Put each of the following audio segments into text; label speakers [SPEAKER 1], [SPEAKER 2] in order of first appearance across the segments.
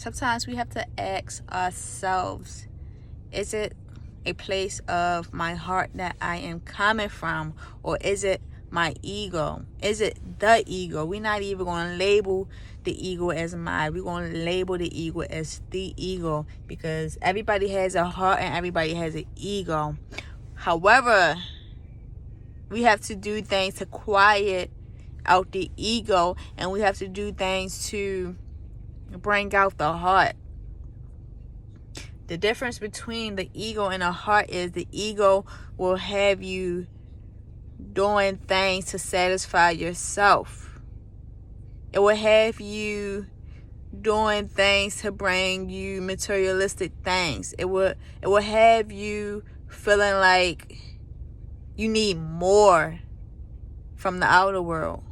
[SPEAKER 1] Sometimes we have to ask ourselves, is it a place of my heart that I am coming from? Or is it my ego? Is it the ego? We're not even going to label the ego as mine. We're going to label the ego as the ego, because everybody has a heart and everybody has an ego. However, we have to do things to quiet out the ego, and we have to do things to bring out the heart. The difference between the ego and the heart is the ego will have you doing things to satisfy yourself. It will have you doing things to bring you materialistic things. It will have you feeling like you need more from the outer world,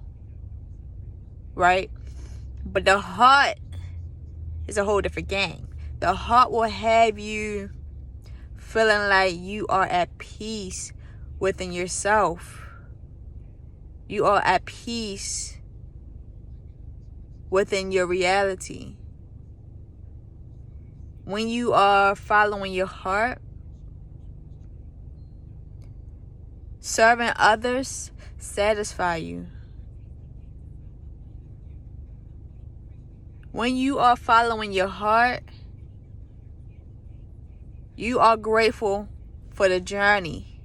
[SPEAKER 1] right? But the heart is a whole different game. The heart will have you feeling like you are at peace within yourself. You are at peace within your reality. When you are following your heart, serving others satisfy you. When you are following your heart, you are grateful for the journey.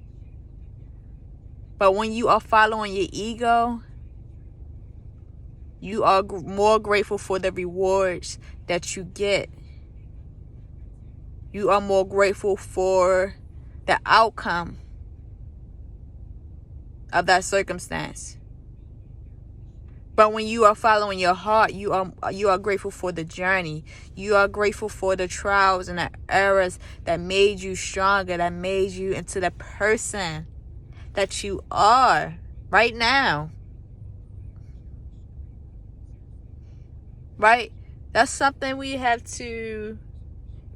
[SPEAKER 1] But when you are following your ego, you are more grateful for the rewards that you get. You are more grateful for the outcome of that circumstance. But when you are following your heart, you are grateful for the journey. You are grateful for the trials and the errors that made you stronger, that made you into the person that you are right now. Right? That's something we have to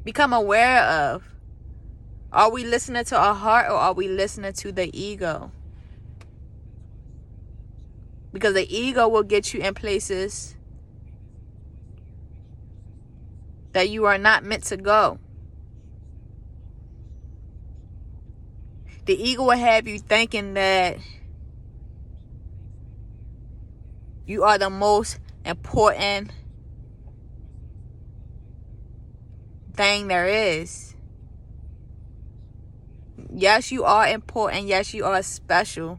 [SPEAKER 1] become aware of. Are we listening to our heart, or are we listening to the ego? Because the ego will get you in places that you are not meant to go. The ego will have you thinking that you are the most important thing there is. Yes, you are important. Yes, you are special.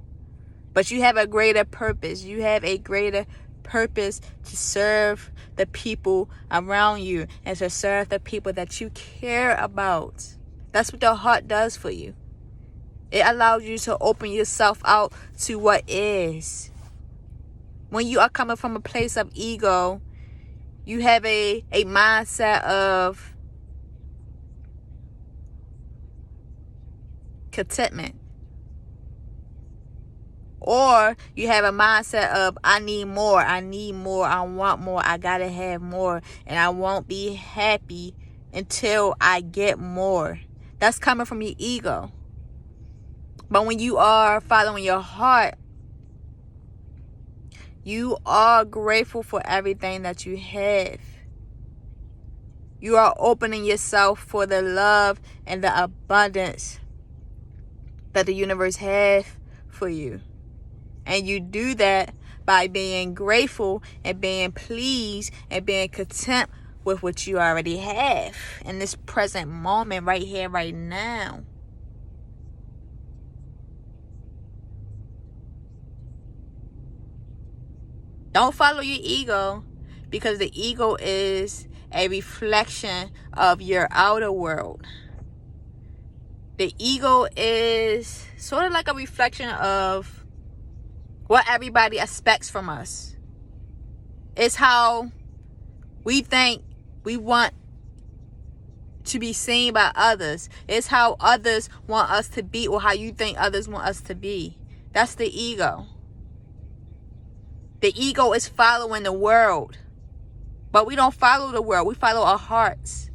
[SPEAKER 1] But you have a greater purpose. You have a greater purpose to serve the people around you and to serve the people that you care about. That's what the heart does for you. It allows you to open yourself out to what is. When you are coming from a place of ego, you have a mindset of contentment. Or you have a mindset of, I need more, I want more, I gotta have more, and I won't be happy until I get more. That's coming from your ego. But when you are following your heart, you are grateful for everything that you have. You are opening yourself for the love and the abundance that the universe has for you. And you do that by being grateful and being pleased and being content with what you already have in this present moment, right here, right now. Don't follow your ego, because the ego is a reflection of your outer world. The ego is sort of like a reflection of what everybody expects from us. It's how we think we want to be seen by others. It's how others want us to be, or how you think others want us to be. That's the ego. The ego is following the world. But we don't follow the world. We follow our hearts.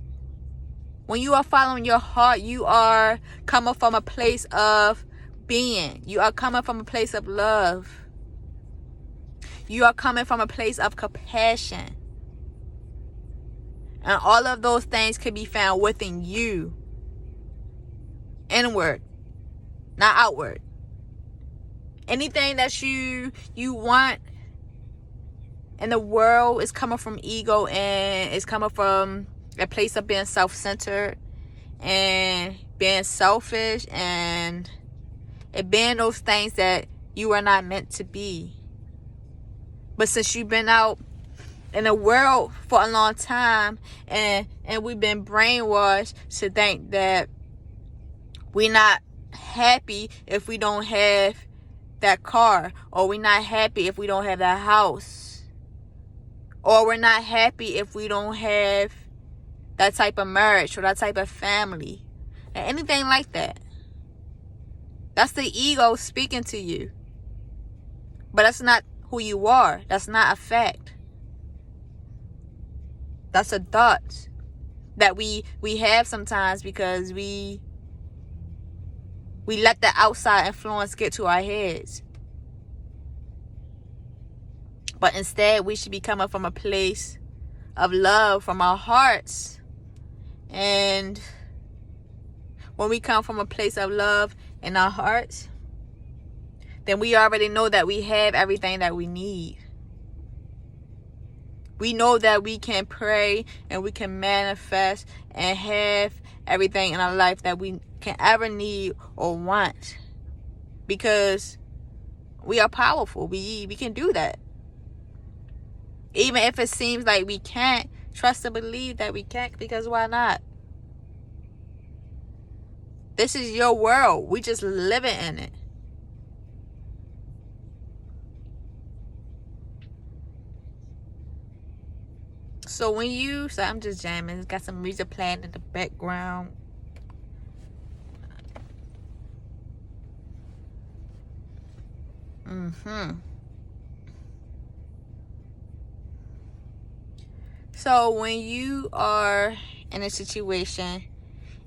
[SPEAKER 1] When you are following your heart, you are coming from a place of being. You are coming from a place of love. You are coming from a place of compassion. And all of those things can be found within you. Inward, not outward. Anything that you want in the world is coming from ego, and it's coming from a place of being self-centered and being selfish, and it being those things that you are not meant to be. But since you've been out in the world for a long time, and we've been brainwashed to think that we're not happy if we don't have that car, or we're not happy if we don't have that house, or we're not happy if we don't have that type of marriage or that type of family, and anything like that. That's the ego speaking to you. But that's not who you are. That's not a fact. That's a thought that we have sometimes, because we let the outside influence get to our heads. But instead, we should be coming from a place of love, from our hearts. And when we come from a place of love in our hearts, then we already know that we have everything that we need. We know that we can pray and we can manifest and have everything in our life that we can ever need or want, because we are powerful. We can do that. Even if it seems like we can't, trust and believe that we can't, because why not? This is your world. We just living in it. So when you, so I'm just jamming, got some music playing in the background. So when you are in a situation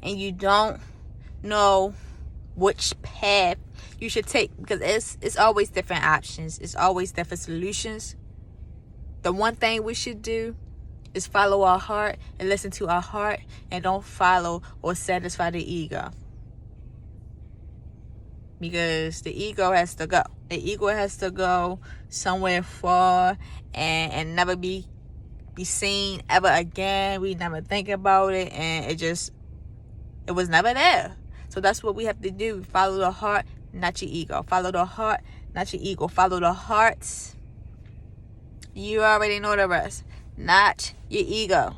[SPEAKER 1] and you don't know which path you should take, because it's always different options, it's always different solutions, the one thing we should do is follow our heart and listen to our heart, and don't follow or satisfy the ego. Because the ego has to go. The ego has to go somewhere far and never be seen ever again. We never think about it, and it was never there. So that's what we have to do. Follow the heart, not your ego. Follow the heart, not your ego. Follow the hearts. You already know the rest. Not your ego.